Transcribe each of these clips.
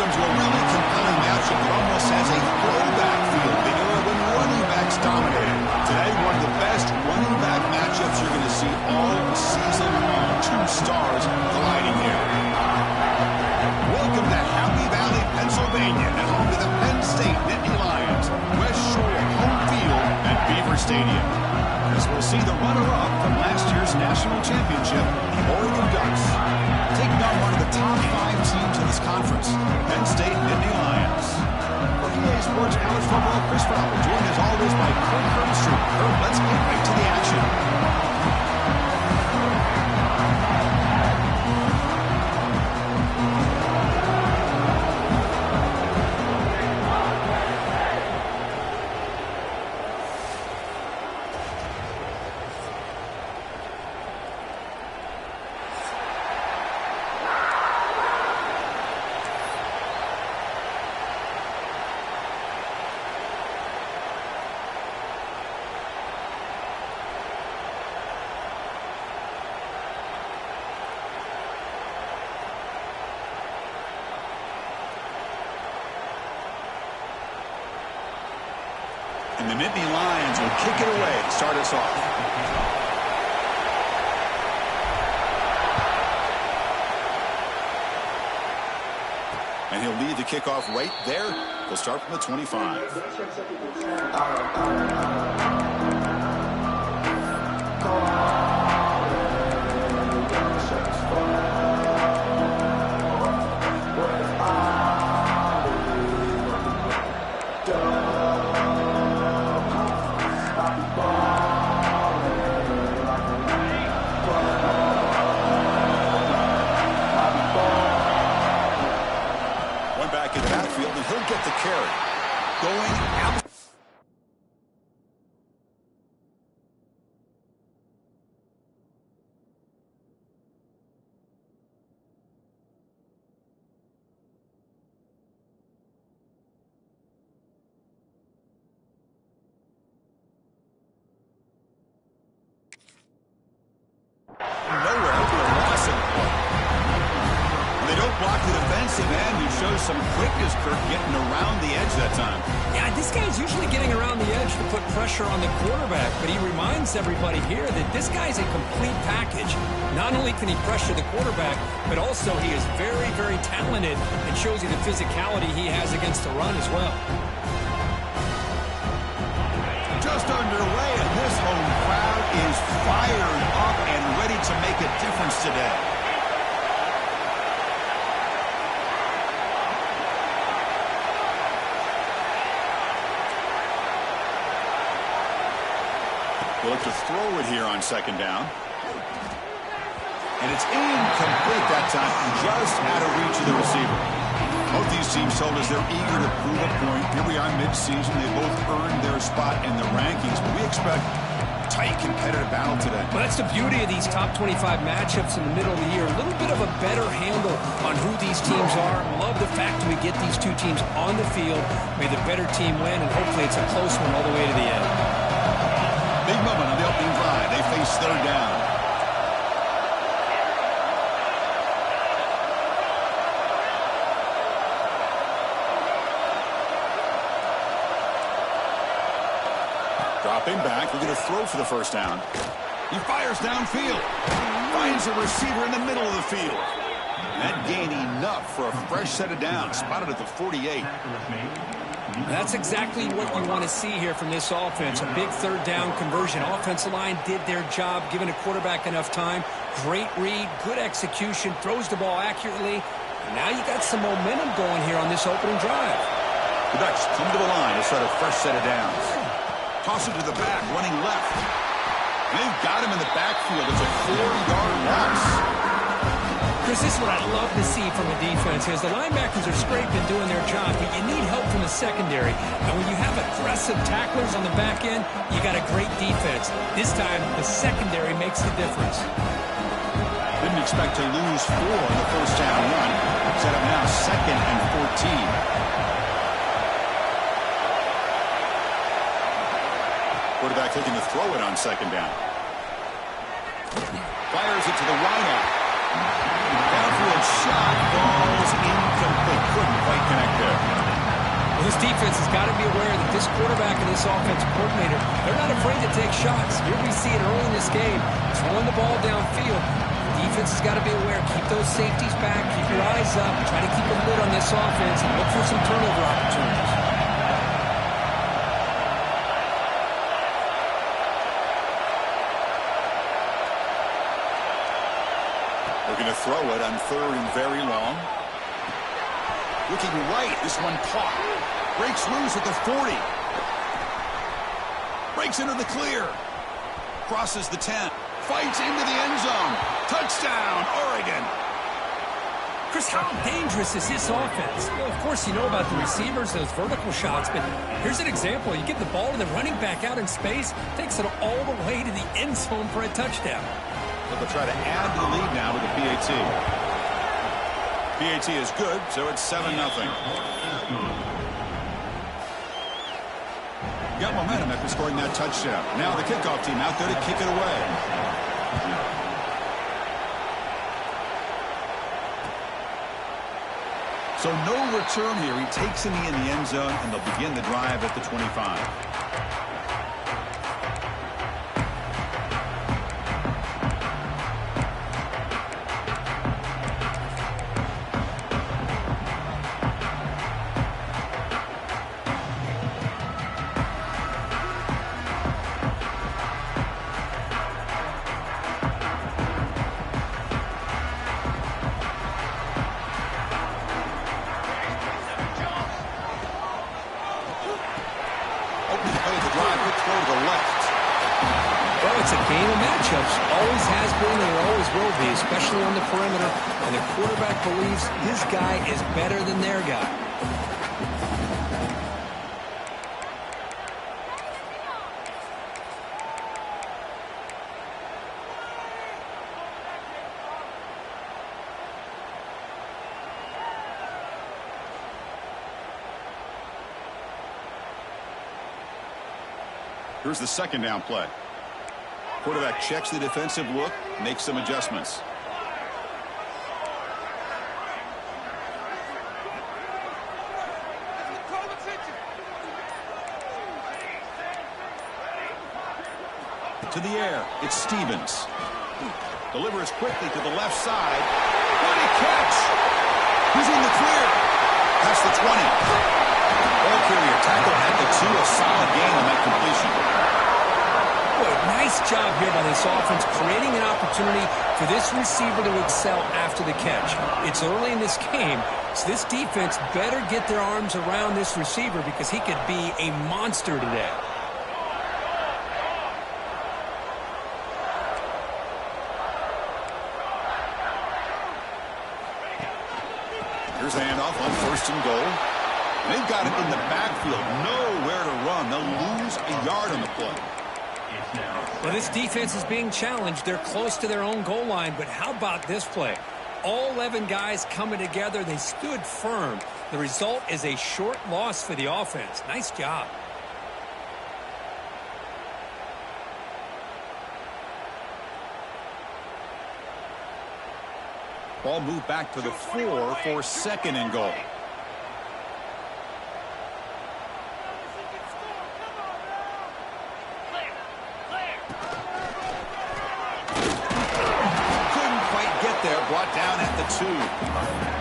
welcome to a really compelling matchup that almost has a throwback feel. The era when running backs dominated. Today, one of the best running back matchups you're going to see all season long. Two stars colliding here. Welcome to Happy Valley, Pennsylvania, and home to the Penn State Nittany Lions. West Shore home field at Beaver Stadium. As we'll see the runner-up from last year's national championship, the Oregon Ducks, taking on one of the top 5 teams in this conference, Penn State Nittany Lions. For EA Sports College Football, Chris Fowler, joined as always by Kurt Hermstrom. Kurt, let's get right to the action. And the Nittany Lions will kick it away to start us off. And he'll lead the kickoff right there. He'll start from the 25. He'll get the carry. Going out. Nowhere to a loss in play. They don't block the defensive end. He shows some quickness, Kirk, getting around the edge that time. Yeah, this guy's usually getting around the edge to put pressure on the quarterback, but he reminds everybody here that this guy's a complete package. Not only can he pressure the quarterback, but also he is very, very talented and shows you the physicality he has against the run as well. Just underway, and this home crowd is fired up and ready to make a difference today. We'll look to throw it here on second down. And it's incomplete that time, just out of reach of the receiver. Both these teams told us they're eager to prove a point. Here we are mid-season. They both earned their spot in the rankings, but we expect a tight, competitive battle today. Well, that's the beauty of these top 25 matchups in the middle of the year. A little bit of a better handle on who these teams are. Love the fact that we get these two teams on the field. May the better team win, and hopefully it's a close one all the way to the end. Big moment on the opening drive. They face third down. Dropping back, we're going to throw for the first down. He fires downfield. Finds a receiver in the middle of the field. That gain enough for a fresh set of downs. Spotted at the 48. That's exactly what you want to see here from this offense. A big third down conversion. Offensive line did their job, giving a quarterback enough time. Great read, good execution, throws the ball accurately. And now you got some momentum going here on this opening drive. The Ducks come to the line to start a fresh set of downs. Toss it to the back, running left. They've got him in the backfield. It's a 4-yard loss. Chris, this is what I love to see from the defense is the linebackers are scraping, doing their job, but you need help from the secondary. And when you have aggressive tacklers on the back end, you got a great defense. This time, the secondary makes the difference. Didn't expect to lose 4 on the first down run. Set up now 2nd and 14. Quarterback looking to throw it on second down. Fires it to the wideout. Downfield shot falls incomplete. Couldn't quite connect there. Well, this defense has got to be aware that this quarterback and this offensive coordinator, they're not afraid to take shots. Here we see it early in this game, throwing the ball downfield. The defense has got to be aware. Keep those safeties back. Keep your eyes up. Try to keep a lid on this offense and look for some turnover opportunities. They're going to throw it on 3rd and very long. Looking right. This one caught. Breaks loose at the 40. Breaks into the clear. Crosses the 10. Fights into the end zone. Touchdown, Oregon. Chris, how dangerous is this offense? Well, of course, you know about the receivers, those vertical shots, but here's an example. You get the ball to the running back out in space, takes it all the way to the end zone for a touchdown. They'll try to add to the lead now with the PAT. PAT is good, so it's 7-0. Got momentum after scoring that touchdown. Now the kickoff team out there to kick it away. So no return here. He takes it in the end zone, and they'll begin the drive at the 25. It's a game of matchups. Always has been and it always will be, especially on the perimeter. And the quarterback believes his guy is better than their guy. Here's the second down play. Quarterback checks the defensive look, makes some adjustments. To the air, it's Stevens. Delivers quickly to the left side. What a catch! He's in the clear. That's the 20. Ball carrier tackled at the 2. A solid gain on that completion. Nice job here by this offense, creating an opportunity for this receiver to excel after the catch. It's early in this game, so this defense better get their arms around this receiver because he could be a monster today. Here's the handoff on 1st and goal. They've got it in the backfield, nowhere to run. They'll lose a yard on the play. Well, this defense is being challenged. They're close to their own goal line, but how about this play? All 11 guys coming together. They stood firm. The result is a short loss for the offense. Nice job. Ball moved back to the 4 for 2nd and goal. Brought down at the 2.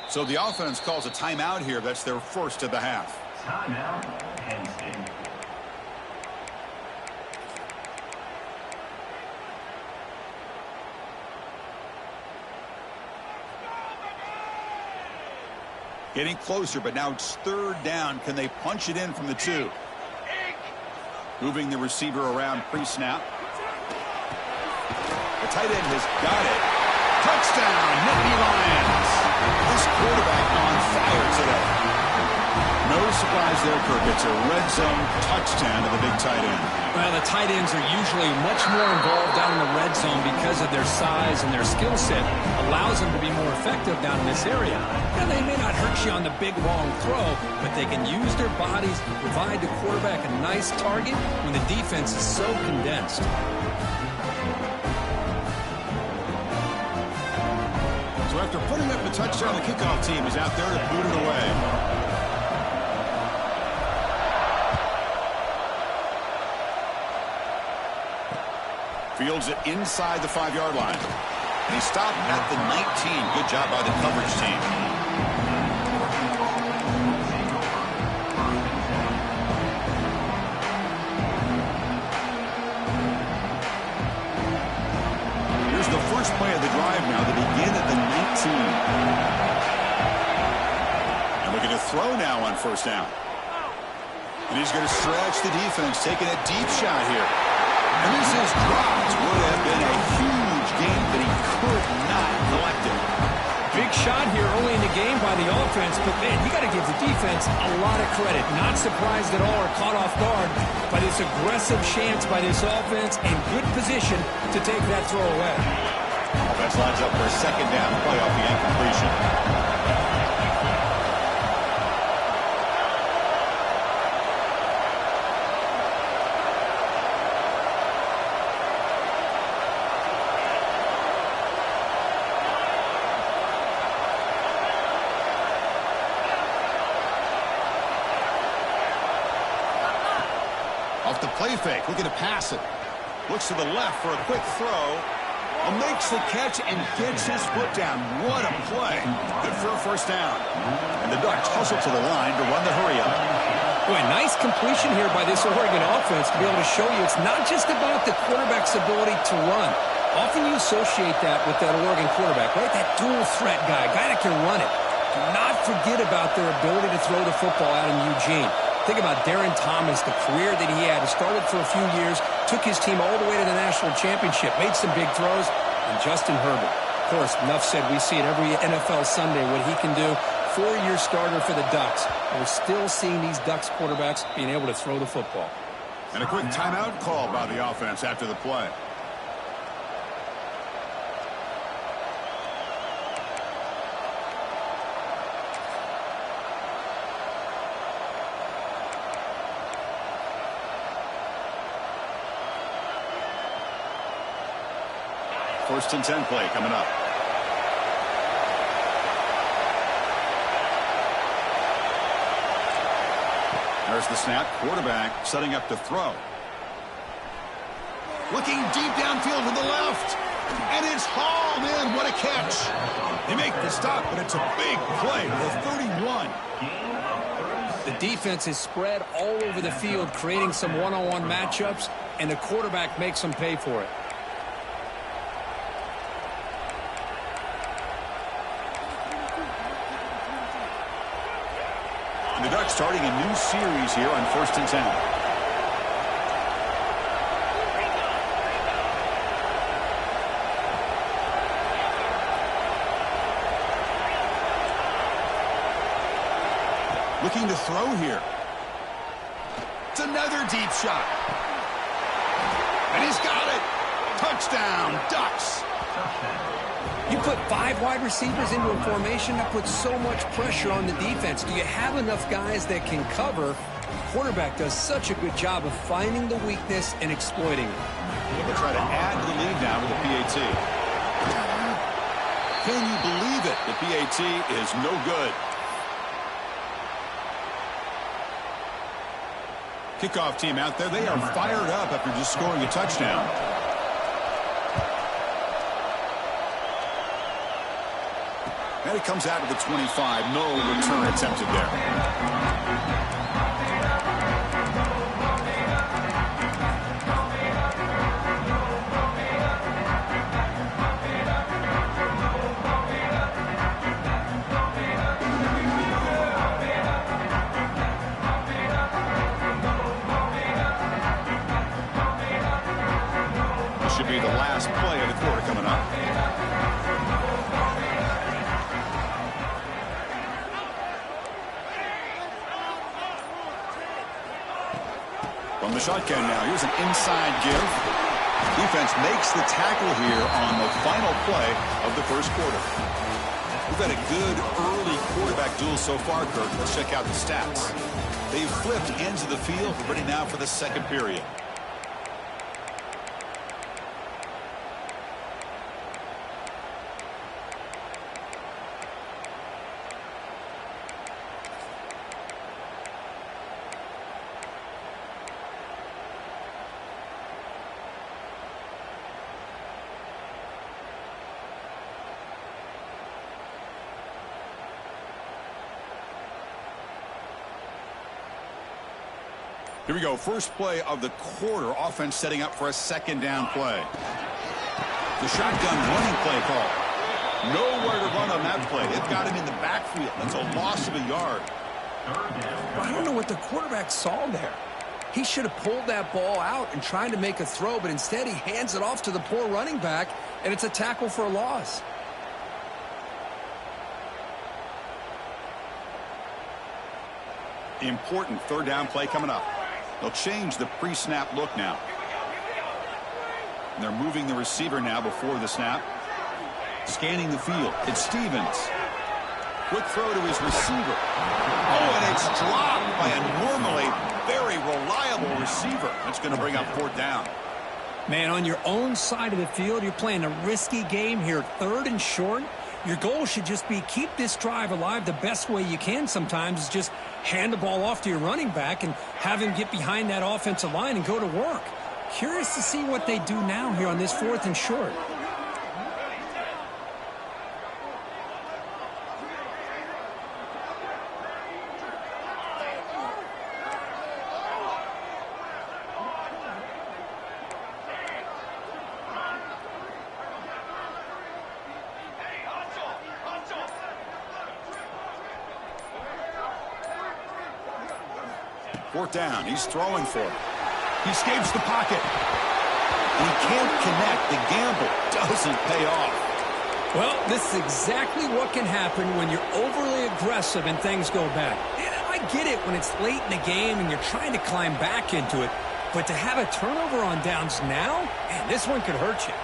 So the offense calls a timeout here. That's their first of the half. Timeout, Penn State. Getting closer, but now it's 3rd down. Can they punch it in from the 2? Moving the receiver around pre-snap. The tight end has got it. Touchdown, Nittany Lions. This quarterback on fire today. No surprise there, Kirk. It's a red zone touchdown to the big tight end. Well, the tight ends are usually much more involved down in the red zone because of their size and their skill set. Allows them to be more effective down in this area. Now, they may not hurt you on the big, long throw, but they can use their bodies to provide the quarterback a nice target when the defense is so condensed. So after putting up the touchdown, the kickoff team is out there to boot it away. Fields it inside the 5-yard line. And he stopped at the 19. Good job by the coverage team. Here's the first play of the drive now. They begin at the 19. And we're going to throw now on first down. And he's going to stretch the defense, taking a deep shot here. And this is dropped. Would have been a huge game that he could not collect it. Big shot here early in the game by the offense, but man, you got to give the defense a lot of credit. Not surprised at all or caught off guard by this aggressive chance by this offense and good position to take that throw away. Offense lines up for a second down play off the incompletion. Off the play fake, looking to pass it. Looks to the left for a quick throw. Makes the catch and gets his foot down. What a play. Good for a first down. And the Ducks hustle to the line to run the hurry up. Boy, nice completion here by this Oregon offense to be able to show you it's not just about the quarterback's ability to run. Often you associate that with that Oregon quarterback, right? That dual threat guy that can run it. Do not forget about their ability to throw the football out in Eugene. Think about Darren Thomas, the career that he had. He started for a few years, took his team all the way to the national championship, made some big throws, and Justin Herbert. Of course, enough said, we see it every NFL Sunday, what he can do. 4-year starter for the Ducks. And we're still seeing these Ducks quarterbacks being able to throw the football. And a quick timeout call by the offense after the play. First and 10 play coming up. There's the snap. Quarterback setting up to throw. Looking deep downfield to the left. And it's hauled in. What a catch. They make the stop, but it's a big play for 31. The defense is spread all over the field, creating some one-on-one matchups, and the quarterback makes them pay for it. The Ducks starting a new series here on first and 10. Looking to throw here. It's another deep shot. And he's got it. Touchdown, Ducks. You put 5 wide receivers into a formation that puts so much pressure on the defense. Do you have enough guys that can cover? The quarterback does such a good job of finding the weakness and exploiting it. They'll try to add to the lead now with the PAT. Can you believe it? The PAT is no good. Kickoff team out there. They are fired up after just scoring a touchdown. And it comes out to the 25. No return attempted there. This should be the last play of the quarter. From the shotgun now, here's an inside give. Defense makes the tackle here on the final play of the first quarter. We've had a good early quarterback duel so far, Kirk. Let's check out the stats. They've flipped ends of the field, ready now for the second period. Here we go. First play of the quarter. Offense setting up for a second down play. The shotgun running play call. Nowhere to run on that play. They've got him in the backfield. That's a loss of a yard. I don't know what the quarterback saw there. He should have pulled that ball out and tried to make a throw, but instead he hands it off to the poor running back, and it's a tackle for a loss. Important third down play coming up. They'll change the pre-snap look now. And they're moving the receiver now before the snap. Scanning the field. It's Stevens. Quick throw to his receiver. Oh, and it's dropped by a normally very reliable receiver. That's going to bring up fourth down. Man, on your own side of the field, you're playing a risky game here, third and short. Your goal should just be keep this drive alive the best way you can sometimes is just hand the ball off to your running back and have him get behind that offensive line and go to work. Curious to see what they do now here on this fourth and short. Fourth down. He's throwing for it. He escapes the pocket. And he can't connect. The gamble doesn't pay off. Well, this is exactly what can happen when you're overly aggressive and things go bad. And I get it when it's late in the game and you're trying to climb back into it. But to have a turnover on downs now, man, this one could hurt you.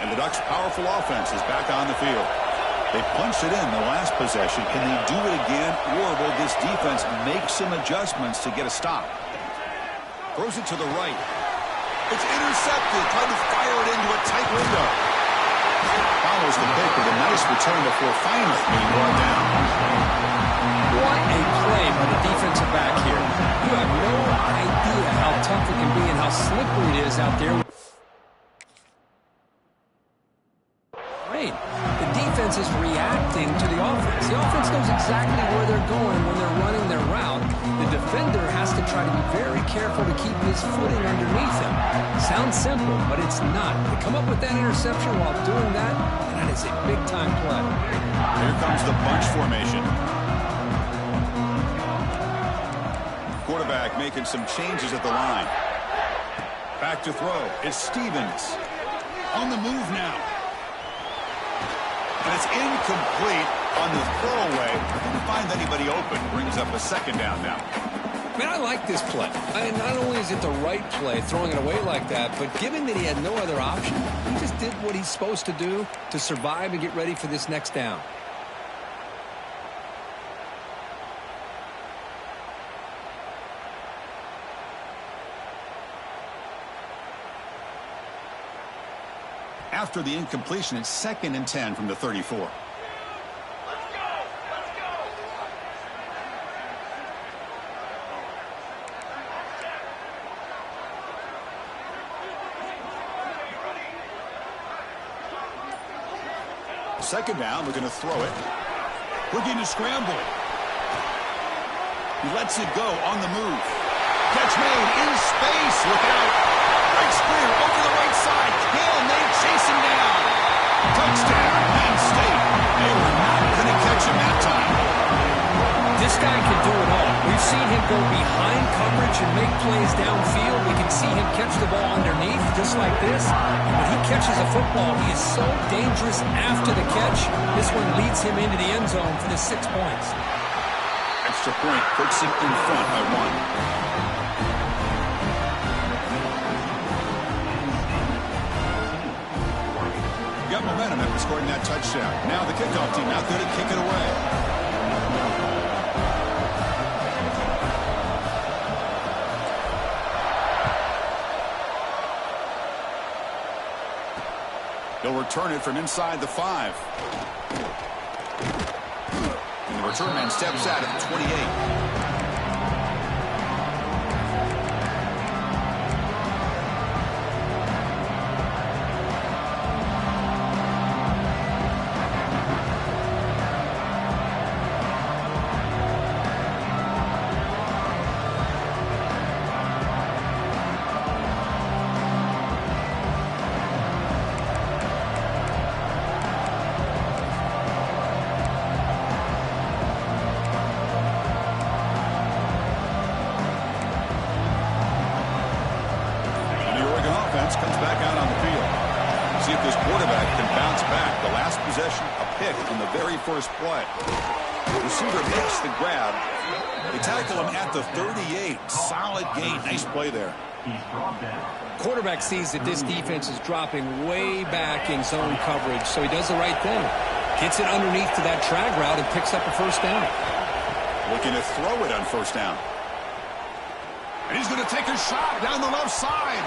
And the Ducks' powerful offense is back on the field. They punched it in the last possession. Can they do it again, or will this defense make some adjustments to get a stop? Throws it to the right. It's intercepted. Trying to fire it into a tight window. Follows the pick with a nice return before finally being brought down. What a play by the defensive back here. You have no idea how tough it can be and how slippery it is out there. The defense is reacting to the offense. The offense knows exactly where they're going when they're running their route. The defender has to try to be very careful to keep his footing underneath him. Sounds simple, but it's not. To come up with that interception while doing that, that is a big-time play. Here comes the bunch formation. Quarterback making some changes at the line. Back to throw. It's Stevens. On the move now. And it's incomplete on the throwaway. Didn't find anybody open. Brings up a second down now. Man, I like this play. Not only is it the right play, throwing it away like that, but given that he had no other option, he just did what he's supposed to do to survive and get ready for this next down. After the incompletion, it's 2nd and 10 from the 34. Let's go! Second down, we're going to throw it. Looking to scramble. He lets it go on the move. Catch made in space. Look out. Breaks clear over the right side. Hill may chase him down. Touchdown, Penn State. They were not going to catch him that time. This guy can do it all. We've seen seen him go behind coverage and make plays downfield. We can see him catch the ball underneath, just like this. And when he catches a football, he is so dangerous after the catch. This one leads him into the end zone for the 6 points. Extra point puts him in front by 1. Got momentum after scoring that touchdown. Now the kickoff team out there to kick it away. They'll return it from inside the 5. And the return man steps out at the 28. Comes back out on the field. See if this quarterback can bounce back. The last possession, a pick on the very first play. The receiver makes the grab. They tackle him at the 38. Solid gain. Nice play there. Quarterback sees that this defense is dropping way back in zone coverage, so he does the right thing. Gets it underneath to that drag route and picks up a first down. Looking to throw it on first down. And he's going to take a shot down the left side.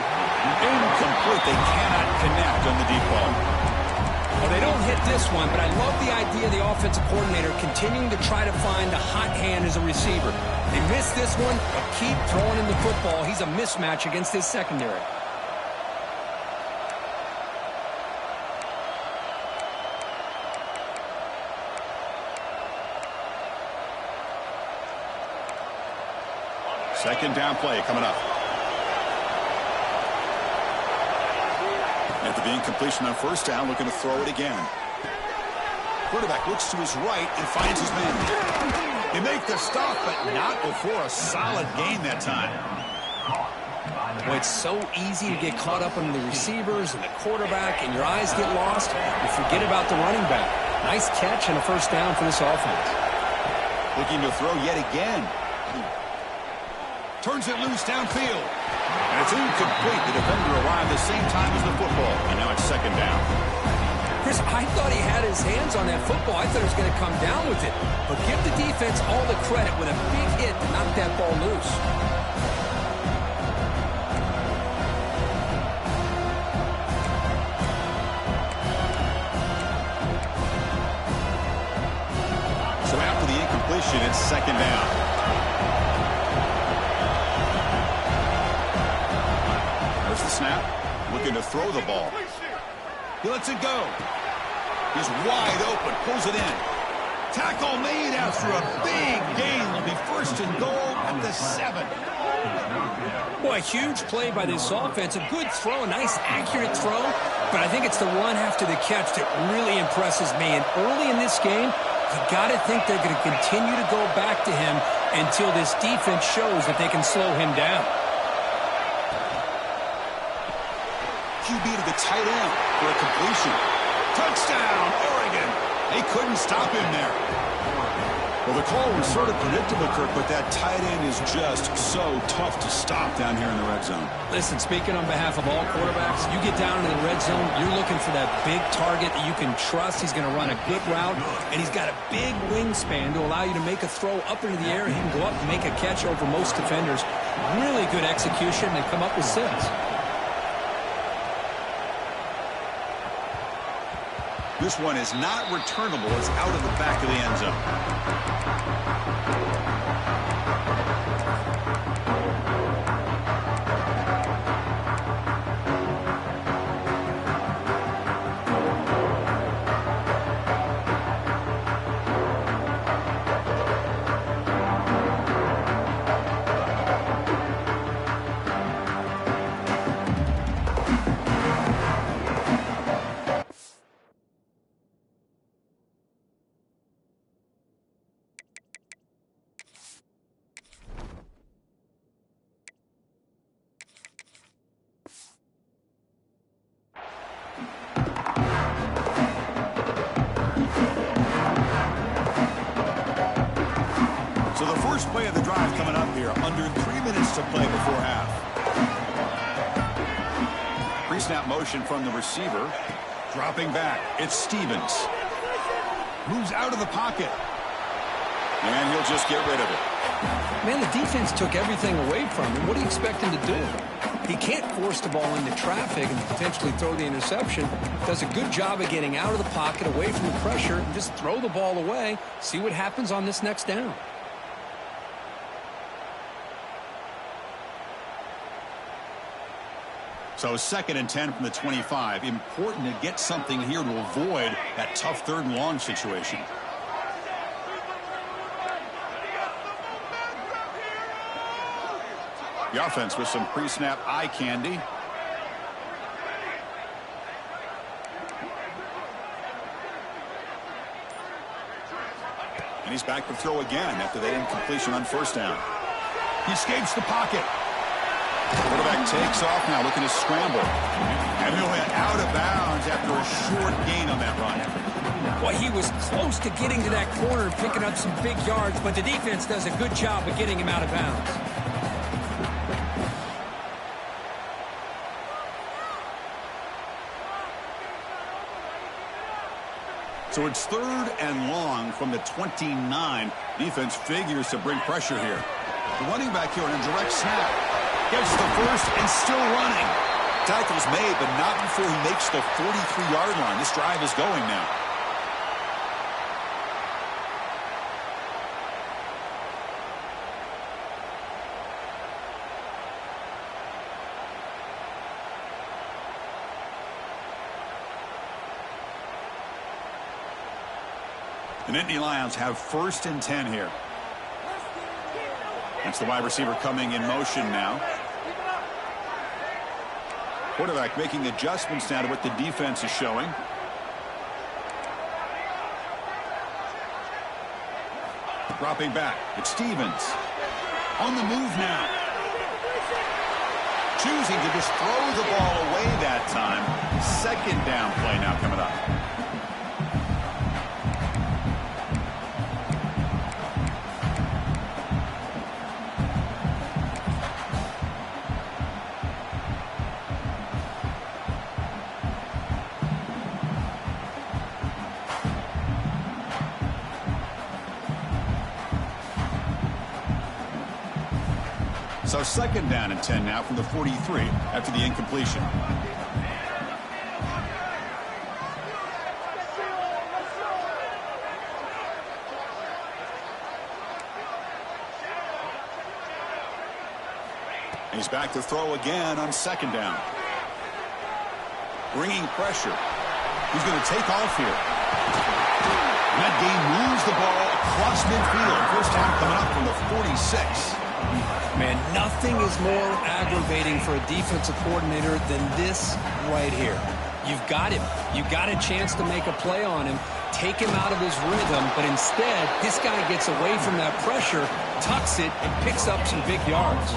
Incomplete. They cannot connect on the deep ball. Well, they don't hit this one, but I love the idea of the offensive coordinator continuing to try to find a hot hand as a receiver. They missed this one, but keep throwing him the football. He's a mismatch against his secondary. Second down play coming up. After the incompletion on first down, looking to throw it again. Quarterback looks to his right and finds his man. They make the stop, but not before a solid gain that time. Boy, it's so easy to get caught up on the receivers and the quarterback, and your eyes get lost. You forget about the running back. Nice catch and a first down for this offense. Looking to throw yet again. Turns it loose downfield. And it's incomplete. The defender arrived the same time as the football. And now it's second down. Chris, I thought he had his hands on that football. I thought he was going to come down with it. But give the defense all the credit with a big hit to knock that ball loose. So after the incompletion, it's second down. There's the snap. Looking to throw the ball. He lets it go. He's wide open. Pulls it in. Tackle made after a big gain. Will be first and goal at the 7. Boy, a huge play by this offense. A good throw, a nice accurate throw. But I think it's the run after the catch that really impresses me. And early in this game, you got to think they're going to continue to go back to him until this defense shows that they can slow him down. QB to the tight end for a completion. Touchdown, Oregon. They couldn't stop him there. Well, the call was sort of predictable, Kirk, but that tight end is just so tough to stop down here in the red zone. Listen, speaking on behalf of all quarterbacks, you get down to the red zone, you're looking for that big target that you can trust. He's going to run a good route, and he's got a big wingspan to allow you to make a throw up into the air. He can go up and make a catch over most defenders. Really good execution. They come up with 6. This one is not returnable. It's out of the back of the end So the first play of the drive coming up here. Under 3 minutes to play before half. Pre-snap motion from the receiver. Dropping back. It's Stevens. Moves out of the pocket. And he'll just get rid of it. Man, the defense took everything away from him. What do you expect him to do? He can't force the ball into traffic and potentially throw the interception. Does a good job of getting out of the pocket, away from the pressure, and just throw the ball away. See what happens on this next down. So 2nd and 10 from the 25. Important to get something here to avoid that tough 3rd and long situation. The offense with some pre-snap eye candy. And he's back to throw again after that incompletion on 1st down. He escapes the pocket. Quarterback takes off now, looking to scramble. And he'll hit out of bounds after a short gain on that run. Well, he was close to getting to that corner and picking up some big yards, but the defense does a good job of getting him out of bounds. So it's 3rd and long from the 29. Defense figures to bring pressure here. The running back here on a direct snap. Gets the first and still running. Tackle's made, but not before he makes the 43-yard line. This drive is going now. The Nittany Lions have 1st and 10 here. That's the wide receiver coming in motion now. Quarterback making adjustments now to what the defense is showing. Dropping back. It's Stevens. On the move now. Choosing to just throw the ball away that time. 2nd down play now coming up. So 2nd down and 10 now from the 43 after the incompletion. He's back to throw again on 2nd down. Bringing pressure. He's going to take off here. And that game moves the ball across midfield. 1st down coming up from the 46. Man, nothing is more aggravating for a defensive coordinator than this right here. You've got him. You got a chance to make a play on him, take him out of his rhythm, but instead, this guy gets away from that pressure, tucks it, and picks up some big yards.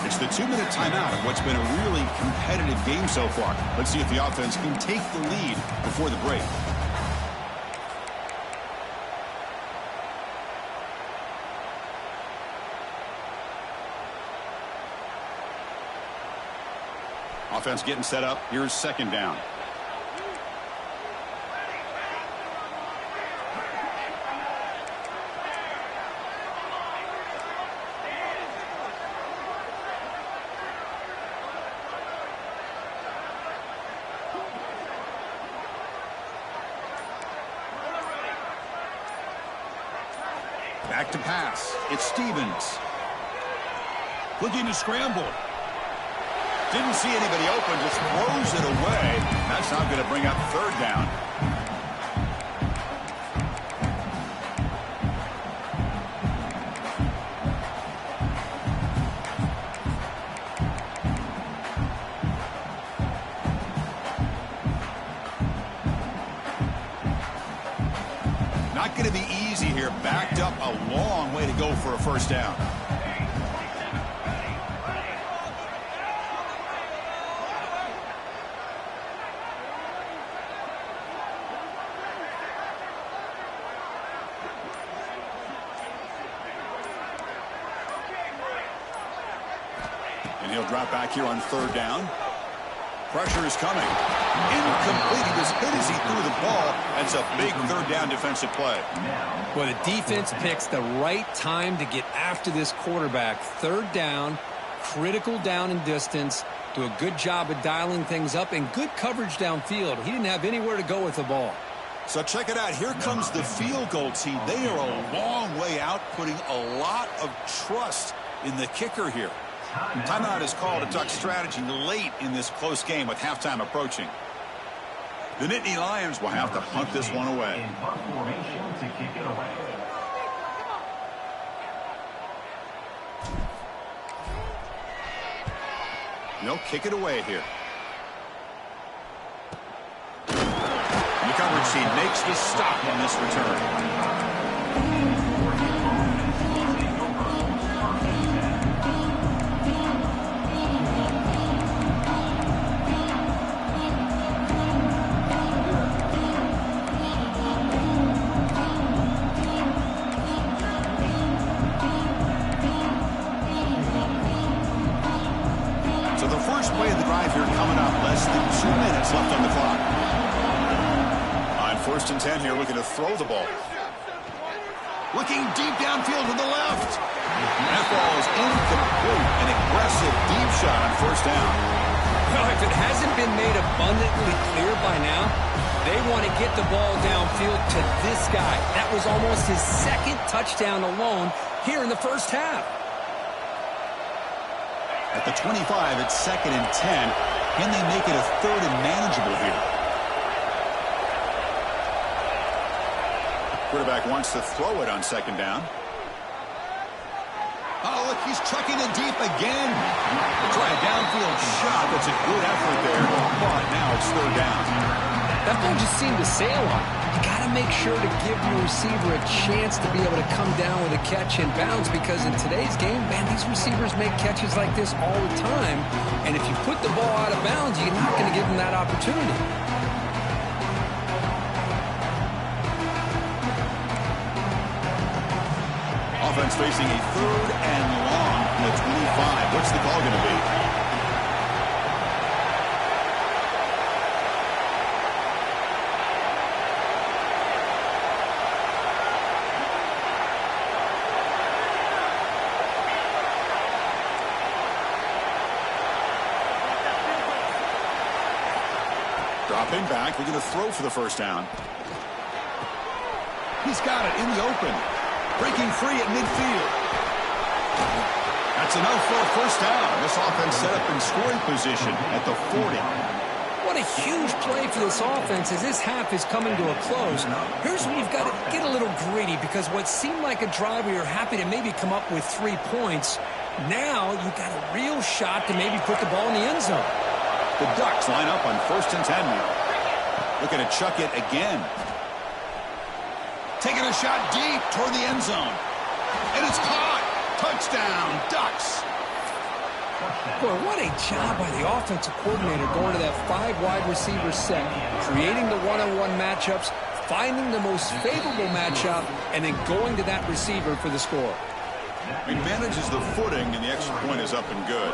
It's the 2-minute timeout of what's been a really competitive game so far. Let's see if the offense can take the lead before the break. Offense getting set up. Here's 2nd down. Back to pass. It's Stevens. Looking to scramble. Didn't see anybody open, just throws it away. That's not going to bring up 3rd down. Not going to be easy here. Backed up a long way to go for a 1st down. He'll drop back here on third down. Pressure is coming. Incomplete. He was hit as he threw the ball. That's a big third down defensive play. Well, the defense picks the right time to get after this quarterback. Third down, critical down and distance. Do a good job of dialing things up and good coverage downfield. He didn't have anywhere to go with the ball. So check it out. Here comes the field goal team. They are a long way out, putting a lot of trust in the kicker here. Timeout is called. A duck strategy late in this close game with halftime approaching. The Nittany Lions will have to punt this one away. In punt formation to kick it away. They'll kick it away here. The coverage team makes the stop on this return. So the first play of the drive here coming up. Less than 2 minutes left on the clock. On first and 10 here, looking to throw the ball. Looking deep downfield to the left. That ball is incomplete. An aggressive deep shot on first down. Well, if it hasn't been made abundantly clear by now, they want to get the ball downfield to this guy. That was almost his second touchdown alone here in the first half. At the 25, it's second and 10. Can they make it a third and manageable here? Quarterback wants to throw it on second down. Oh, look, he's chucking it deep again. Try a downfield shot. That's a good effort there, but now it's third down. That ball just seemed to sail on. You got to make sure to give your receiver a chance to be able to come down with a catch and bounce, because in today's game, man, these receivers make catches like this all the time. And if you put the ball out of bounds, you're not going to give them that opportunity. Offense facing a third and long from the 25. What's the call going to be? Dropping back, we're going to throw for the first down. He's got it in the open. Breaking free at midfield. That's enough for a first down. This offense set up in scoring position at the 40. What a huge play for this offense as this half is coming to a close. Here's where you've got to get a little greedy, because what seemed like a drive where you're happy to maybe come up with 3 points, now you've got a real shot to maybe put the ball in the end zone. The Ducks line up on first and 10 now. Looking to chuck it again. Taking a shot deep toward the end zone. And it's caught. Touchdown, Ducks. Boy, what a job by the offensive coordinator going to that 5 wide receiver set, creating the one-on-one matchups, finding the most favorable matchup, and then going to that receiver for the score. He manages the footing, and the extra point is up and good.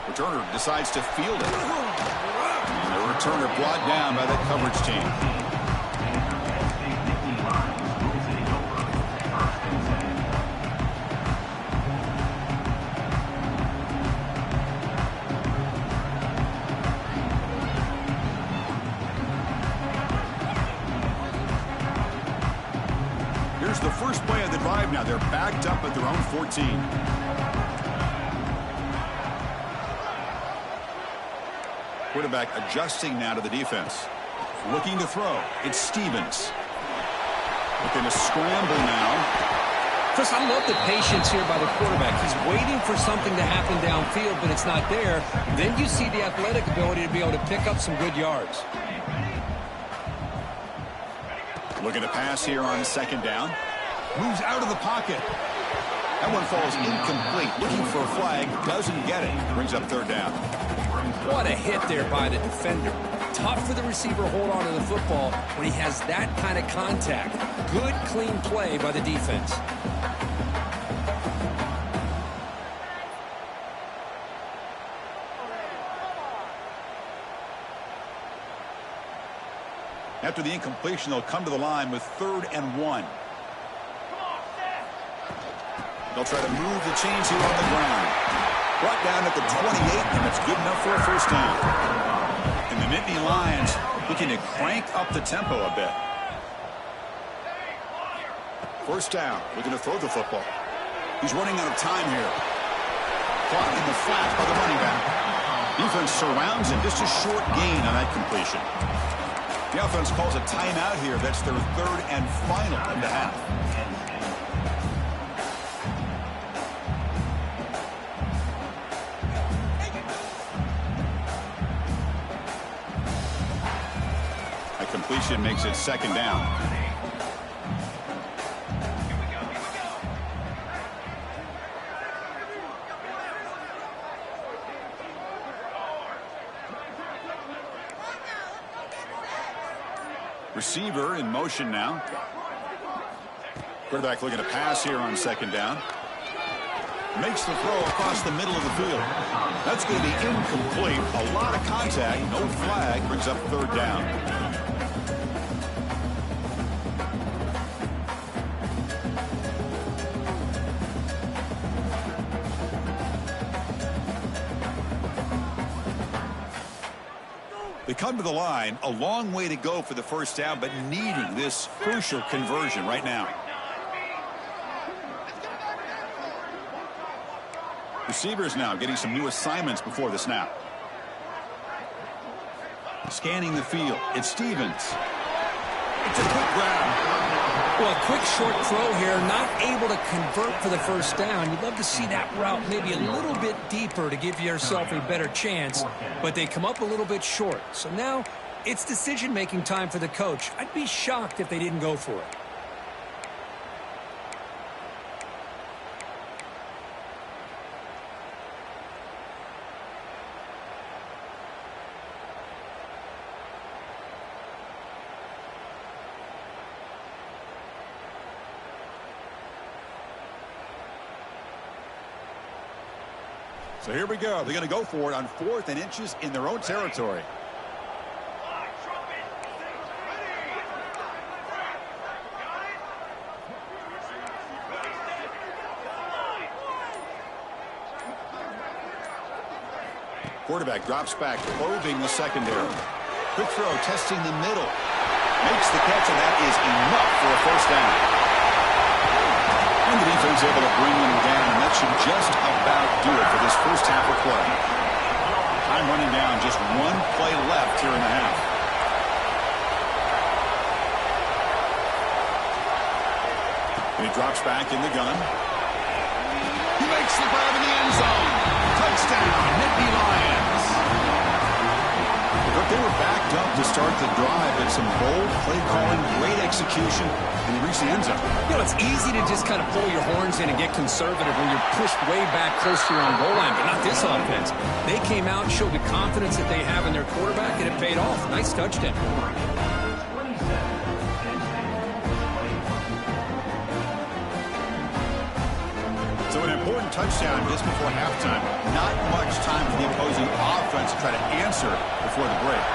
Returner decides to field it. And the returner brought down by that coverage team. Here's the first play of the drive now. They're backed up at their own 14. Quarterback adjusting now to the defense. Looking to throw. It's Stevens. Looking to scramble now. Chris, I love the patience here by the quarterback. He's waiting for something to happen downfield, but it's not there. Then you see the athletic ability to be able to pick up some good yards. Looking to pass here on second down. Moves out of the pocket. That one falls incomplete. Looking for a flag. Doesn't get it. Brings up third down. What a hit there by the defender. Tough for the receiver to hold on to the football when he has that kind of contact. Good, clean play by the defense. After the incompletion, they'll come to the line with 3rd and 1. They'll try to move the chains here on the ground. Brought down at the 28, and it's good enough for a first down. And the Nittany Lions looking to crank up the tempo a bit. First down, looking to throw the football. He's running out of time here. Caught in the flat by the running back. Defense surrounds him, just a short gain on that completion. The offense calls a timeout here. That's their 3rd and final of the half. A completion makes it 2nd down. Receiver in motion now. Quarterback looking to pass here on 2nd down. Makes the throw across the middle of the field. That's going to be incomplete. A lot of contact. No flag. Brings up 3rd down. They come to the line, a long way to go for the first down, but needing this crucial conversion right now. Receivers now getting some new assignments before the snap. Scanning the field, it's Stevens. It's a quick grab. Well, a quick short throw here, not able to convert for the first down. You'd love to see that route maybe a little bit deeper to give yourself a better chance, but they come up a little bit short. So now it's decision-making time for the coach. I'd be shocked if they didn't go for it. So here we go. They're going to go for it on 4th and inches in their own territory. Quarterback drops back, probing the secondary. Quick throw, testing the middle. Makes the catch, and that is enough for a first down. And the defense able to bring him down, and that should just about do it for this first half of play. Time running down, just 1 play left here in the half. And he drops back in the gun. He makes the grab in the end zone. Touchdown, Nittany Lions. Look, they were backed up to start the drive, but some bold play calling, great execution, and they reached the end zone. You know, it's easy to just kind of pull your horns in and get conservative when you're pushed way back close to your own goal line, but not this offense. They came out, showed the confidence that they have in their quarterback, and it paid off. Nice touchdown. So an important touchdown just before halftime. Not much time for the opposing offense to try to answer before the break.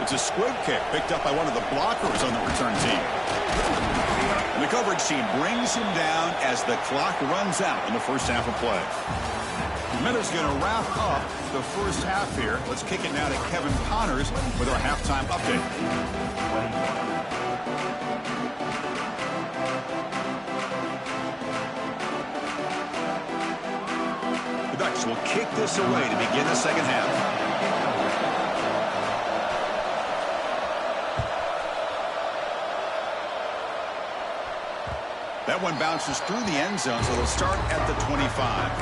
It's a squib kick picked up by one of the blockers on the return team. And the coverage team brings him down as the clock runs out in the first half of play. Miller's going to wrap up the first half here. Let's kick it now to Kevin Connors with our halftime update. The Ducks will kick this away to begin the second half. That one bounces through the end zone, so they'll start at the 25.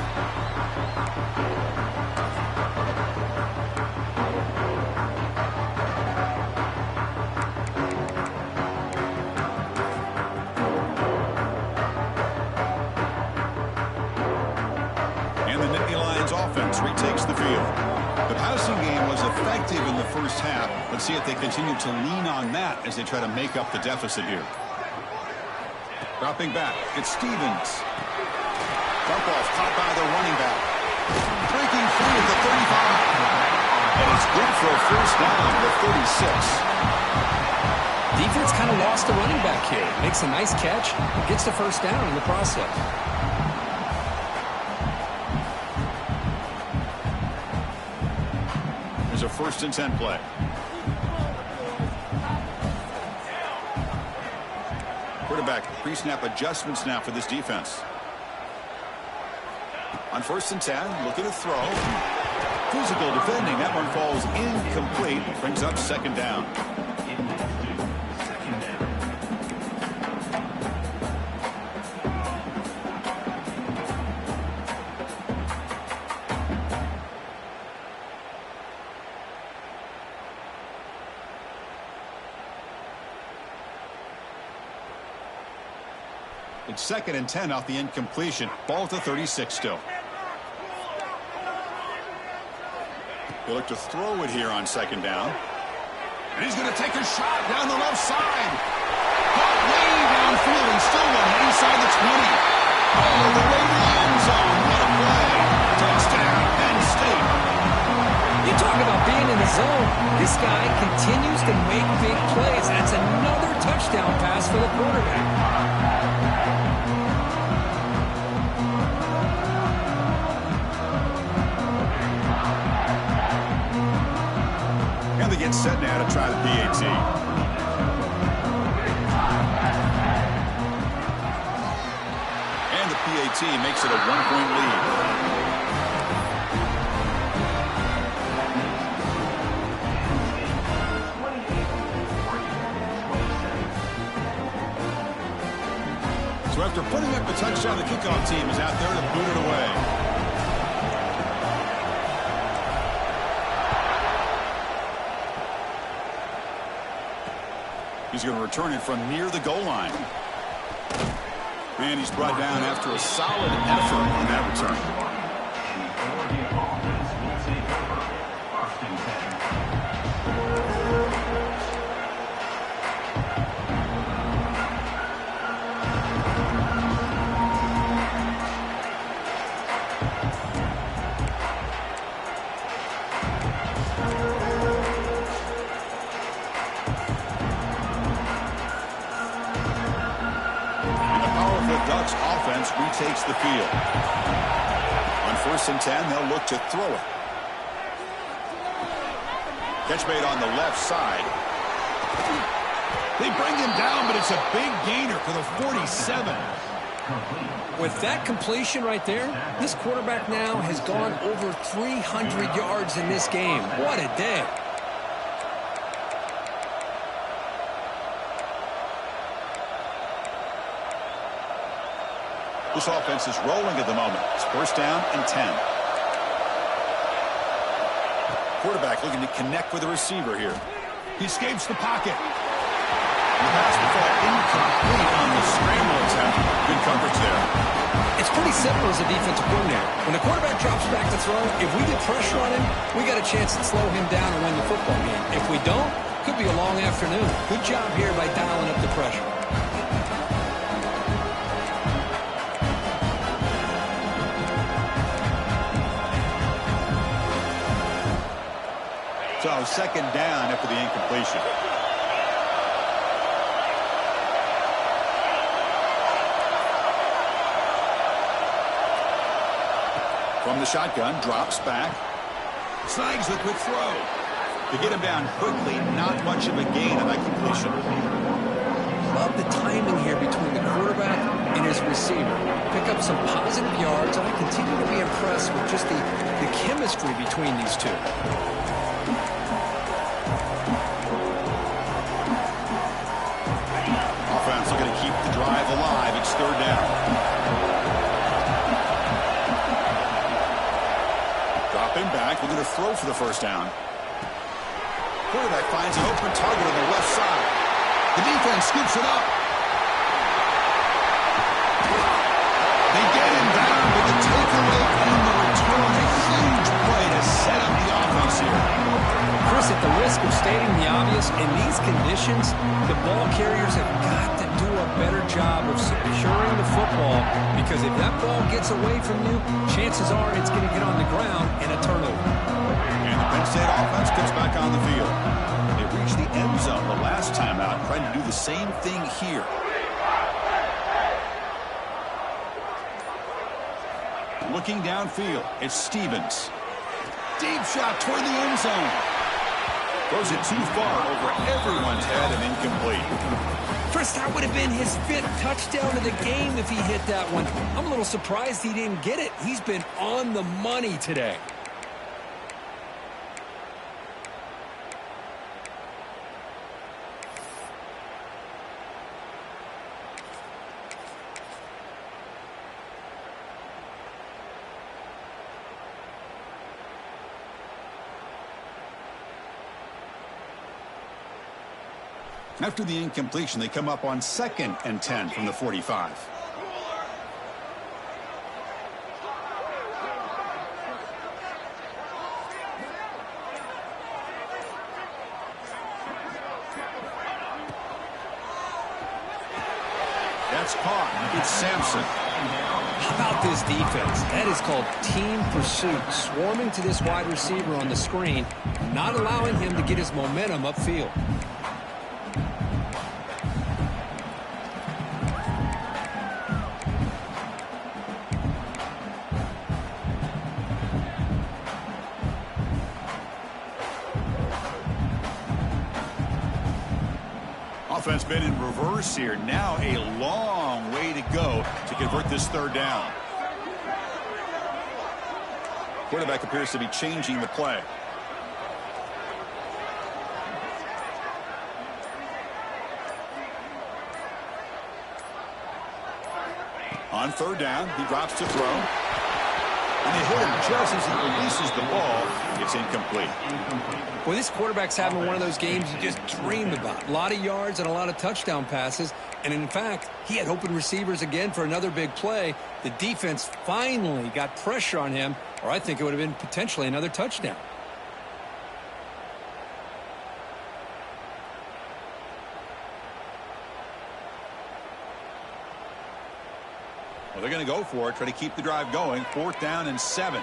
And the Nittany Lions offense retakes the field. The passing game was effective in the first half. Let's see if they continue to lean on that as they try to make up the deficit here. Dropping back, it's Stevens. Dump off caught by the running back. Breaking free at the 35. And it's good for a first down at the 36. Defense kind of lost the running back here. Makes a nice catch, gets the first down in the process. There's a 1st and 10 play. Quarterback pre-snap adjustments now for this defense. On 1st and 10, looking to throw. Physical defending. That one falls incomplete. Brings up 2nd down. It's 2nd and 10 off the incompletion. Ball at the 36 still. They look to throw it here on 2nd down. And he's going to take a shot down the left side. Caught way downfield and still one inside the 20. All the way to the end zone. What a play. Touchdown, Penn State. You talk about being in the zone. This guy continues to make big plays. That's another touchdown pass for the quarterback. And they get set now to try the PAT. And the PAT makes it a 1-point lead. So after putting up the touchdown, the kickoff team is out there to boot it away. He's going to return it from near the goal line. And he's brought down after a solid effort on that return. Ducks offense retakes the field. On 1st and 10, they'll look to throw it. Catch made on the left side. They bring him down, but it's a big gainer for the 47. With that completion right there, this quarterback now has gone over 300 yards in this game. What a day. This offense is rolling at the moment. It's 1st down and 10. Quarterback looking to connect with the receiver here. He escapes the pocket. The pass will fall incomplete on the scramble attempt. Good coverage there. It's pretty simple as a defensive coordinator. When the quarterback drops back to throw, if we get pressure on him, we got a chance to slow him down and win the football game. If we don't, could be a long afternoon. Good job here by dialing up the pressure. So 2nd down after the incompletion. From the shotgun, drops back. Snags the quick throw. To get him down quickly, not much of a gain on that completion. Love the timing here between the quarterback and his receiver. Pick up some positive yards, and I continue to be impressed with just the chemistry between these two. Offense looking to keep the drive alive. It's 3rd down. Dropping back, looking to throw for the 1st down. Quarterback finds an open target on the left side. The defense scoops it up. They get him down with the takeaway and the return. A huge play to set up the offense. of stating the obvious, in these conditions, the ball carriers have got to do a better job of securing the football, because if that ball gets away from you, chances are it's going to get on the ground and a turnover. And the Penn State offense gets back on the field. They reached the end zone the last time out, trying to do the same thing here. Looking downfield, it's Stevens. Deep shot toward the end zone. Throws it too far over everyone's head and incomplete. Chris, that would have been his 5th touchdown of the game if he hit that one. I'm a little surprised he didn't get it. He's been on the money today. After the incompletion, they come up on 2nd and 10 from the 45. That's caught. It's Sampson. How about this defense? That is called team pursuit. Swarming to this wide receiver on the screen, not allowing him to get his momentum upfield. Offense been in reverse here. Now a long way to go to convert this 3rd down. Quarterback appears to be changing the play. On 3rd down, he drops to throw. And they hit him just as he releases the ball. It's incomplete. Well, this quarterback's having one of those games you just dream about. A lot of yards and a lot of touchdown passes. And in fact, he had open receivers again for another big play. The defense finally got pressure on him, or I think it would have been potentially another touchdown. Well, they're going to go for it, try to keep the drive going. 4th down and 7.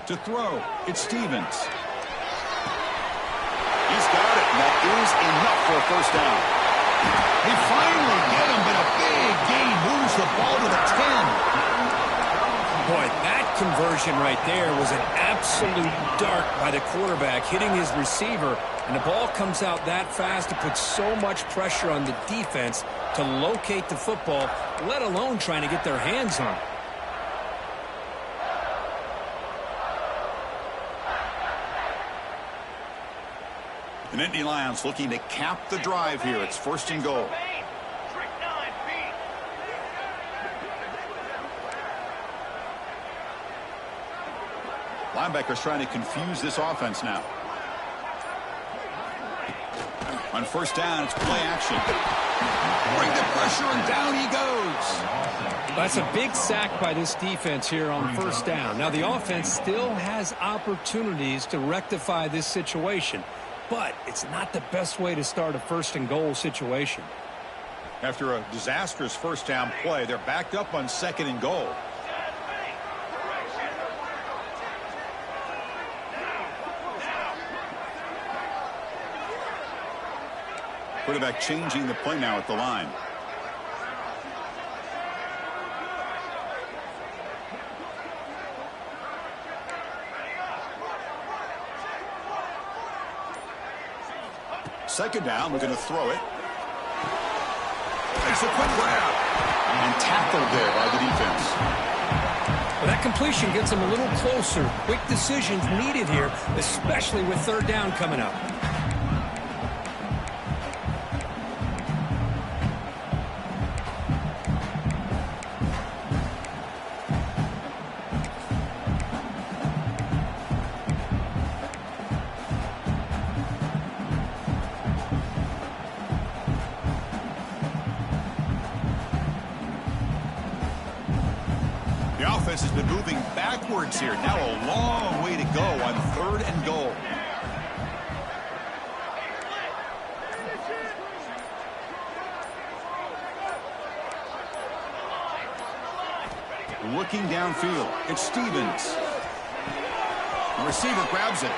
To throw, it's Stevens. He's got it, and that is enough for a 1st down. They finally get him, but a big gain moves the ball to the 10. Boy, that conversion right there was an absolute dart by the quarterback, hitting his receiver, and the ball comes out that fast to put so much pressure on the defense to locate the football, let alone trying to get their hands on it. The Nittany Lions looking to cap the drive here. It's 1st and goal. Linebackers trying to confuse this offense now. On 1st down, it's play action. Bring the pressure, and down he goes. That's a big sack by this defense here on 1st down. Now, the offense still has opportunities to rectify this situation, but it's not the best way to start a 1st and goal situation. After a disastrous 1st down play, they're backed up on 2nd and goal. Quarterback changing the play now at the line. Second down, we're going to throw it. It's a quick grab. And tackled there by the defense. Well, that completion gets them a little closer. Quick decisions needed here, especially with 3rd down coming up. The offense has been moving backwards here. Now a long way to go on 3rd and goal. Looking downfield, it's Stevens. The receiver grabs it.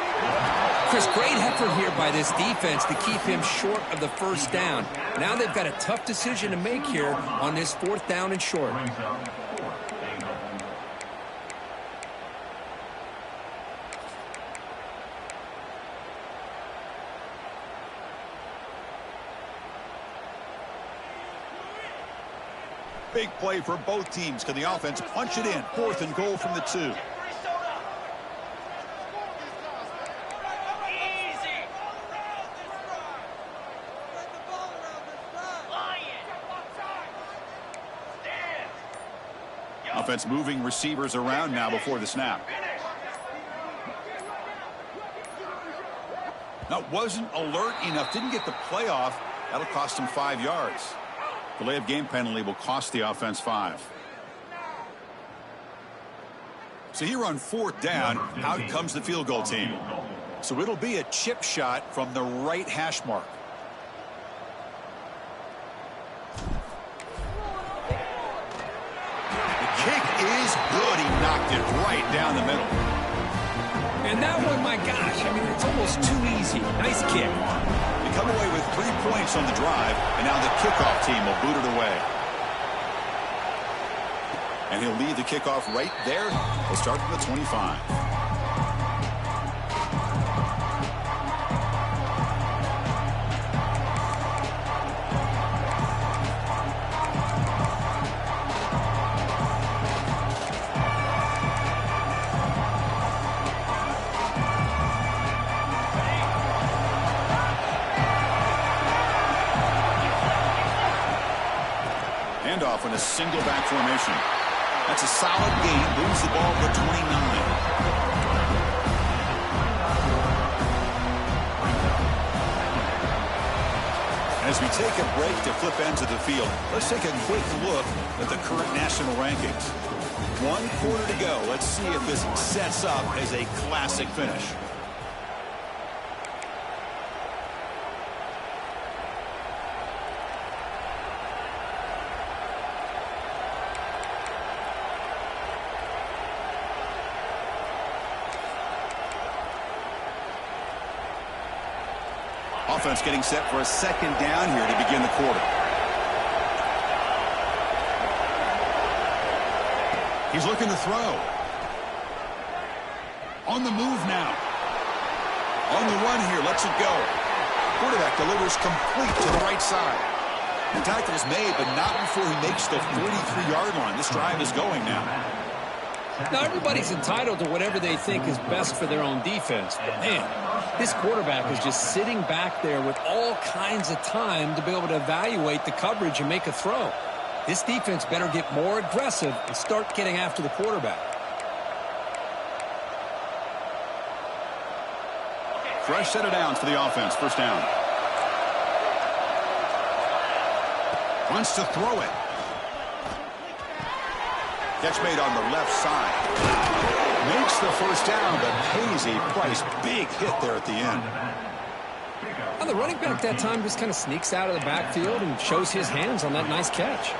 Chris, great effort here by this defense to keep him short of the first down. Now they've got a tough decision to make here on this 4th down and short. Big play for both teams. Can the offense punch it in? 4th and goal from the 2. Offense moving receivers around now before the snap. No, wasn't alert enough. Didn't get the play off. That'll cost him 5 yards. Delay of game penalty will cost the offense 5. So here on 4th down, out comes the field goal team. So it'll be a chip shot from the right hash mark. The kick is good. He knocked it right down the middle. And that one, my gosh, I mean, it's almost too easy. Nice kick. They come away with 3 points on the drive, and now the kickoff team will boot it away. And he'll lead the kickoff right there. He'll start from the 25. Handoff in a single back formation. That's a solid gain. Moves the ball to the 29. As we take a break to flip ends of the field, let's take a quick look at the current national rankings. 1 quarter to go. Let's see if this sets up as a classic finish. Offense getting set for a 2nd down here to begin the quarter. He's looking to throw. On the move now. On the run here, lets it go. Quarterback delivers complete to the right side. The tackle is made, but not before he makes the 43-yard line. This drive is going now. Now, everybody's entitled to whatever they think is best for their own defense. But, man, this quarterback is just sitting back there with all kinds of time to be able to evaluate the coverage and make a throw. This defense better get more aggressive and start getting after the quarterback. Fresh set of downs for the offense. 1st down. Wants to throw it. Catch made on the left side. Makes the 1st down, but pays a price. Big hit there at the end. Well, the running back that time just kind of sneaks out of the backfield and shows his hands on that nice catch.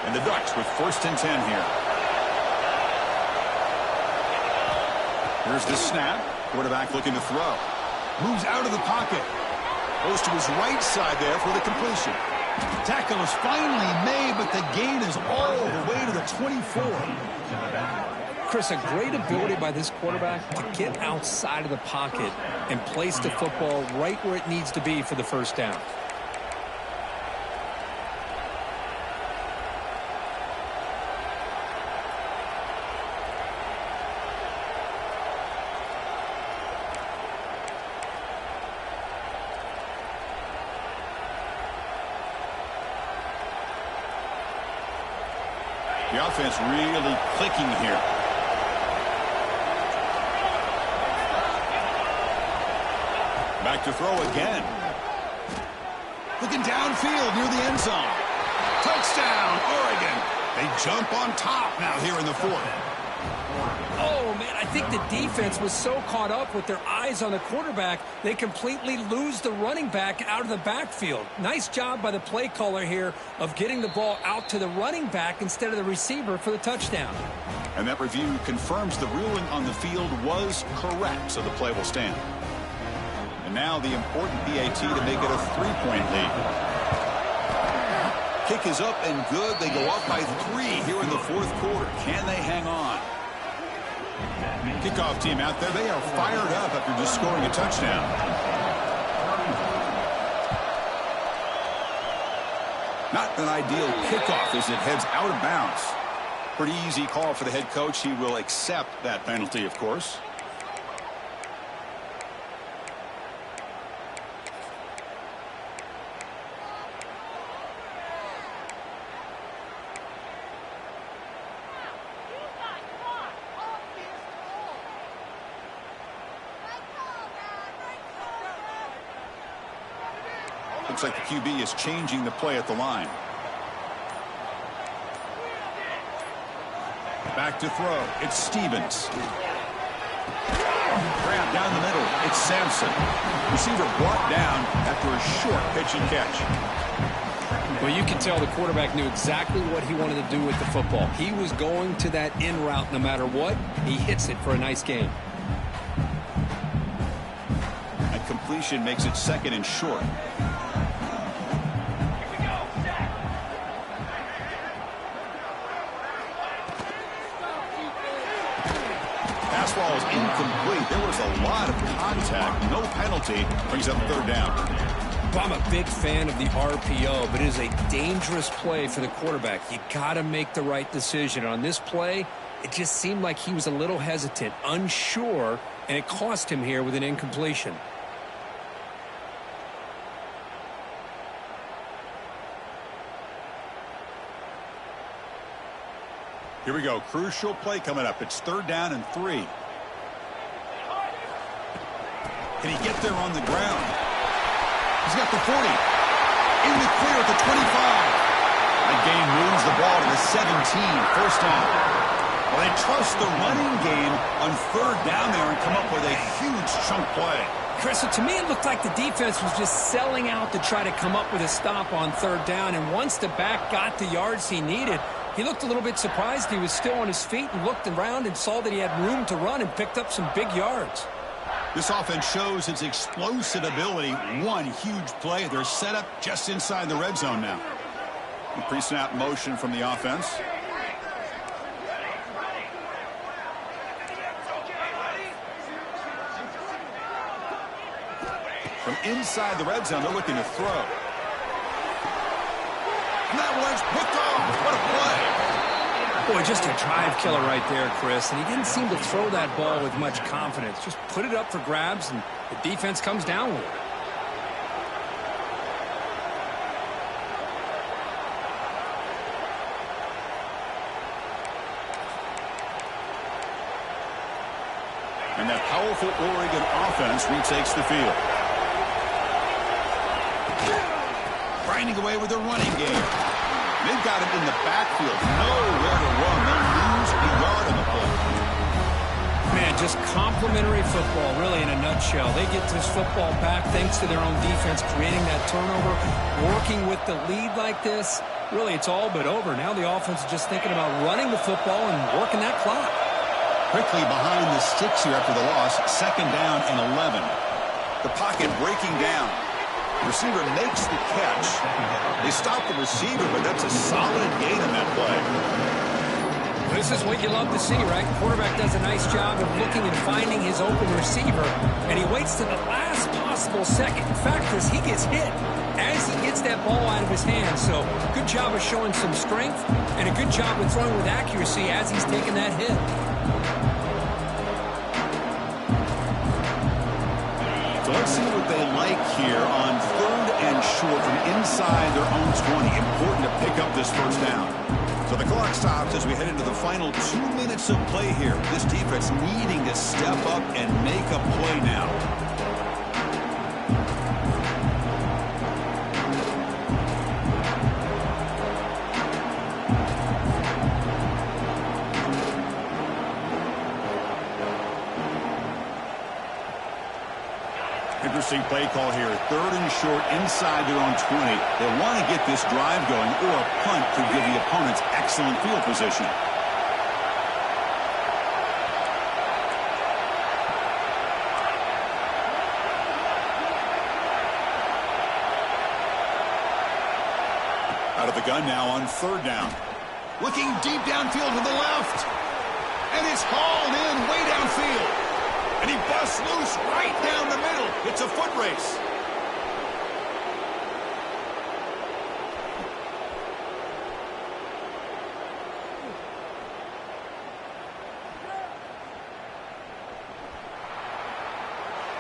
And the Ducks with 1st and 10 here. Here's the snap. Quarterback looking to throw. Moves out of the pocket. Goes to his right side there for the completion. Tackle is finally made, but the gain is all the way to the 24. Chris, a great ability by this quarterback to get outside of the pocket and place the football right where it needs to be for the 1st down. The offense really clicking here. Back to throw again. Looking downfield near the end zone. Touchdown, Oregon. They jump on top now here in the fourth. Oh, man, I think the defense was so caught up with their eyes on the quarterback, they completely lose the running back out of the backfield. Nice job by the play caller here of getting the ball out to the running back instead of the receiver for the touchdown. And that review confirms the ruling on the field was correct, so the play will stand. And now the important PAT to make it a 3-point lead. Kick is up and good. They go up by 3 here in the fourth quarter. Can they hang on? Kickoff team out there. They are fired up after just scoring a touchdown. Not an ideal kickoff as it heads out of bounds. Pretty easy call for the head coach. He will accept that penalty, of course. Looks like the QB is changing the play at the line. Back to throw. It's Stevens. Grab down the middle. It's Sampson. Receiver brought down after a short pitch and catch. Well, you can tell the quarterback knew exactly what he wanted to do with the football. He was going to that in route no matter what. He hits it for a nice gain. And completion makes it second and short. Ball is incomplete. There was a lot of contact. No penalty. Brings up third down. Well, I'm a big fan of the RPO, but it is a dangerous play for the quarterback. You got to make the right decision. On this play, it just seemed like he was a little hesitant, unsure, and it cost him here with an incompletion. Here we go. Crucial play coming up. It's third down and 3. Can he get there on the ground? He's got the 40. In the clear at the 25. That gain moves the ball to the 17. First down. Well, they trust the running game on third down there and come up with a huge chunk play. Chris, to me it looked like the defense was just selling out to try to come up with a stop on third down. And once the back got the yards he needed, he looked a little bit surprised. He was still on his feet and looked around and saw that he had room to run and picked up some big yards. This offense shows its explosive ability. One huge play. They're set up just inside the red zone now. The pre-snap motion from the offense. From inside the red zone, they're looking to throw. And that one's picked off. What a play. Boy, just a drive killer right there, Chris. And he didn't seem to throw that ball with much confidence. Just put it up for grabs, and the defense comes down with it. And that powerful Oregon offense retakes the field. Grinding away with their running game. They've got him in the backfield. Nowhere to run. They'll lose a yard on the play. Man, just complimentary football, really, in a nutshell. They get this football back thanks to their own defense, creating that turnover, working with the lead like this. Really, it's all but over. Now the offense is just thinking about running the football and working that clock. Quickly behind the sticks here after the loss. Second down and 11. The pocket breaking down. Receiver makes the catch. They stop the receiver, but that's a solid gain on that play. This is what you love to see, right? The quarterback does a nice job of looking and finding his open receiver, and he waits to the last possible second. In fact, Chris, he gets hit as he gets that ball out of his hands. So good job of showing some strength and a good job of throwing with accuracy as he's taking that hit. So let's see what they like here on third and short from inside their own 20. Important to pick up this first down. So the clock stops as we head into the final 2 minutes of play here. This defense needing to step up and make a play now. Interesting play call here. 3rd and short inside their own 20. They want to get this drive going, or a punt could give the opponents excellent field position. Out of the gun now on 3rd down. Looking deep downfield to the left. And it's hauled in way downfield. And he busts loose right down the middle. It's a foot race.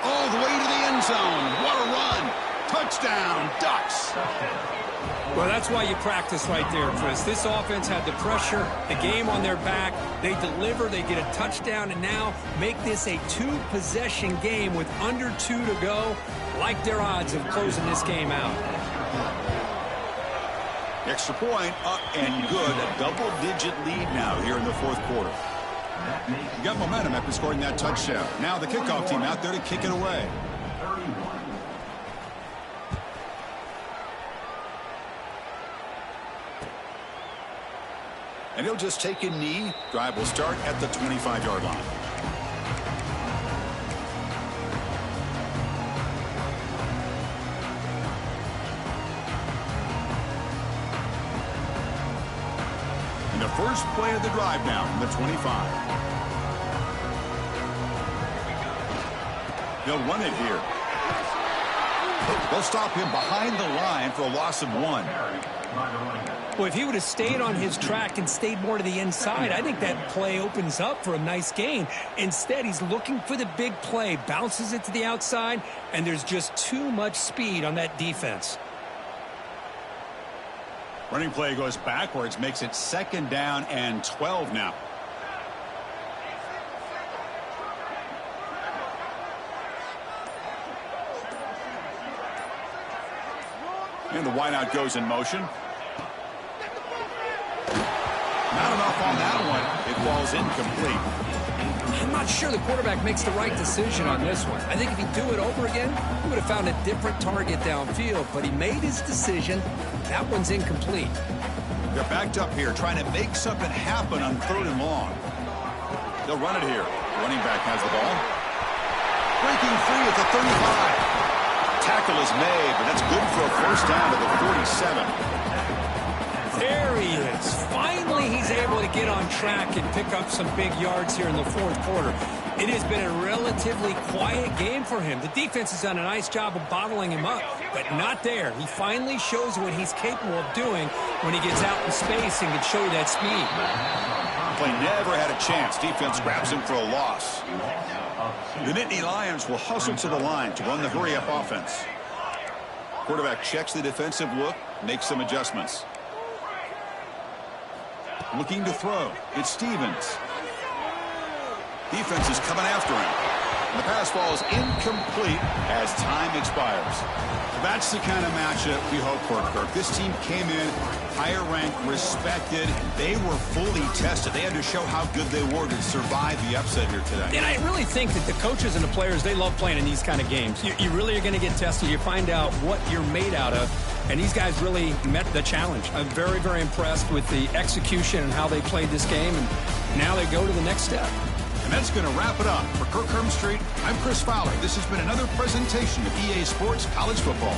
All the way to the end zone. What a run. Touchdown, Ducks. Well, that's why you practice right there, Chris. This offense had the pressure, the game on their back. They deliver, they get a touchdown, and now make this a 2-possession game with under 2 to go. Like their odds of closing this game out. Extra point up and good. A double-digit lead now here in the 4th quarter. You got momentum after scoring that touchdown. Now the kickoff team out there to kick it away. And he'll just take a knee. Drive will start at the 25-yard line. And the first play of the drive now from the 25. They'll run it here. They'll stop him behind the line for a loss of 1. Well, if he would have stayed on his track and stayed more to the inside, I think that play opens up for a nice gain. Instead, he's looking for the big play, bounces it to the outside, and there's just too much speed on that defense. Running play goes backwards, makes it 2nd down and 12 now. And the wideout goes in motion. Not enough on that one. It falls incomplete. I'm not sure the quarterback makes the right decision on this one. I think if he'd do it over again, he would have found a different target downfield, but he made his decision. That one's incomplete. They're backed up here, trying to make something happen on 3rd and long. They'll run it here. Running back has the ball. Breaking free at the 35. Tackle is made, but that's good for a 1st down to the 47. There he is. Finally, he's able to get on track and pick up some big yards here in the 4th quarter. It has been a relatively quiet game for him. The defense has done a nice job of bottling him up, but not there. He finally shows what he's capable of doing when he gets out in space and can show you that speed. Play never had a chance. Defense grabs him for a loss. The Nittany Lions will hustle to the line to run the hurry-up offense. Quarterback checks the defensive look, makes some adjustments. Looking to throw. It's Stevens. Defense is coming after him. And the pass falls incomplete as time expires. That's the kind of matchup we hope for, Kirk. This team came in higher ranked, respected. They were fully tested. They had to show how good they were to survive the upset here today. And I really think that the coaches and the players, they love playing in these kind of games. You really are going to get tested. You find out what you're made out of. And these guys really met the challenge. I'm very, very impressed with the execution and how they played this game. And now they go to the next step. And that's going to wrap it up. For Kirk Street, I'm Chris Fowler. This has been another presentation of EA Sports College Football.